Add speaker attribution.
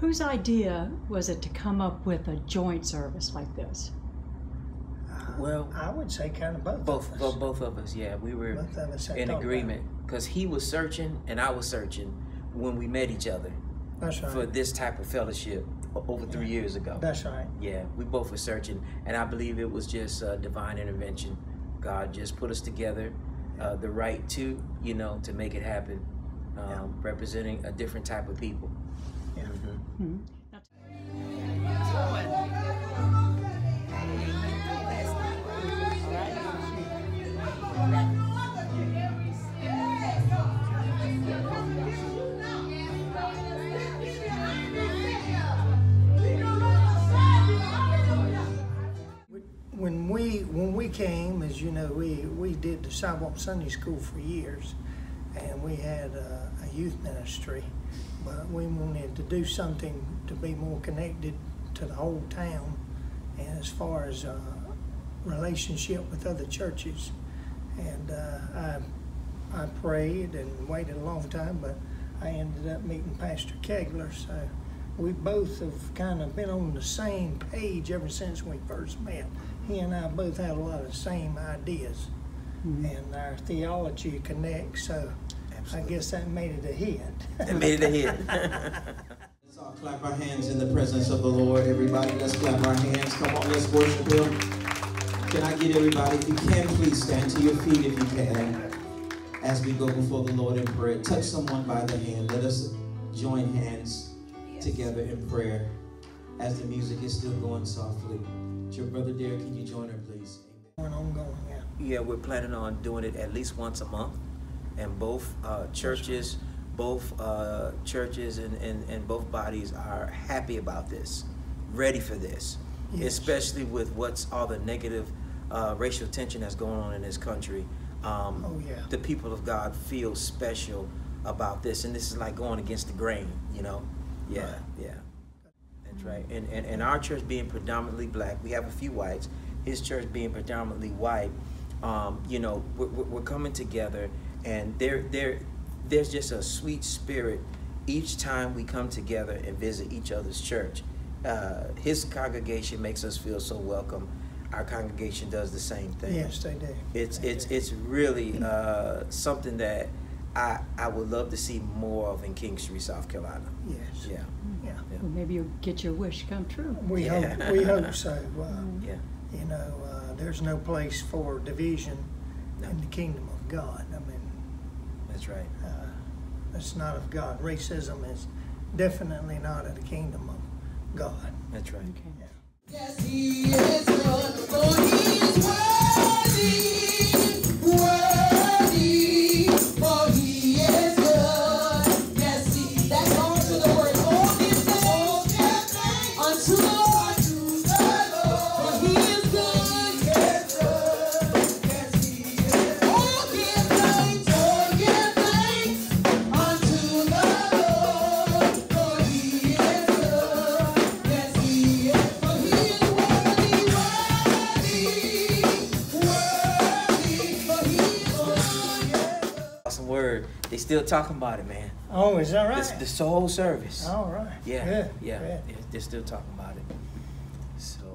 Speaker 1: Whose idea was it to come up with a joint service like this?
Speaker 2: Well,
Speaker 3: I would say kind of both of us.
Speaker 2: Both of us, yeah. We were
Speaker 3: Both of us had
Speaker 2: in
Speaker 3: thought
Speaker 2: agreement because he was searching and I was searching when we met each other.
Speaker 3: That's right.
Speaker 2: For this type of fellowship over 3 years ago.
Speaker 3: That's right.
Speaker 2: Yeah, we both were searching, and I believe it was just divine intervention. God just put us together, the right to, you know, to make it happen, representing a different type of people.
Speaker 3: Yeah.
Speaker 1: Mm-hmm.
Speaker 3: When we came, as you know, we did the Sidewalk Sunday School for years, and we had a youth ministry, but we wanted to do something to be more connected to the whole town, and as far as relationship with other churches. And I prayed and waited a long time, but I ended up meeting Pastor Kegler, so we both have kind of been on the same page ever since we first met. He and I both had a lot of the same ideas, and our theology connects, so absolutely. I guess that made it a hit.
Speaker 2: It made it a hit.
Speaker 4: Let's all clap our hands in the presence of the Lord, everybody. Let's clap our hands. Come on, let's worship Him. Can I get everybody, if you can, please stand to your feet if you can, as we go before the Lord in prayer. Touch someone by the hand. Let us join hands together in prayer as the music is still going softly. Your brother Derek, can you join her, please?
Speaker 2: Yeah, we're planning on doing it at least once a month, and both churches and both bodies are happy about this, ready for this, yes. Especially with what's all the negative racial tension that's going on in this country. The people of God feel special about this, and this is like going against the grain, you know? Yeah, right. Yeah. That's right. And our church being predominantly black, we have a few whites. His church being predominantly white, you know, we're coming together, and there's just a sweet spirit each time we come together and visit each other's church. His congregation makes us feel so welcome. Our congregation does the same thing.
Speaker 3: Yes, they do.
Speaker 2: It's really something that I would love to see more of in King Street, South Carolina.
Speaker 3: Yes.
Speaker 2: Yeah.
Speaker 3: Yeah.
Speaker 1: Well, maybe you'll get your wish come true.
Speaker 3: We hope so.
Speaker 2: Yeah.
Speaker 3: You know, there's no place for division in the kingdom of God. I mean,
Speaker 2: that's right.
Speaker 3: That's not of God. Racism is definitely not of the kingdom of God.
Speaker 2: That's right.
Speaker 1: Okay.
Speaker 3: Yeah.
Speaker 5: Yes, He is good, for He is worthy, worthy, for He is good. Yes, He. That goes to the word. Oh, give thanks unto the Lord, for He is good. Yes, yes, He is. Oh, give thanks unto the Lord, for He is good. Yes, He is. For He is worthy, worthy, for He is good.
Speaker 2: Awesome word. They still talking about it, man.
Speaker 3: Oh, is that right?
Speaker 2: This whole service.
Speaker 3: All right.
Speaker 2: Yeah,
Speaker 3: Good.
Speaker 2: yeah,
Speaker 3: Good.
Speaker 2: yeah. They're still talking about it. So